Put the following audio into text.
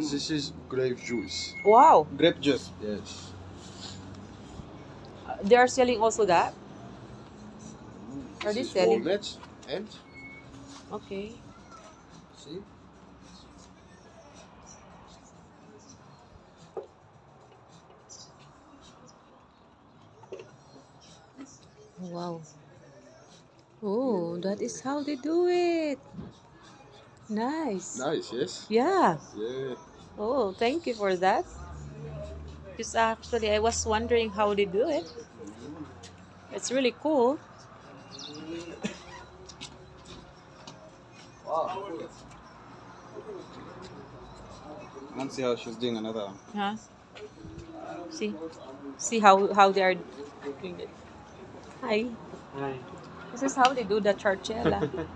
This is grape juice. Wow. Grape juice. Yes. They are selling also that? Are they This is selling? walnuts and Okay. see. Wow. Oh, that is how they do it. Nice. Nice, yes. Yeah. Yeah. Oh, thank you for that. Because actually, I was wondering how they do it. It's really cool. Wow. Let's see how she's doing another one. Huh? See? See how they are doing it. Hi. Hi. This is how they do the Churchkhela.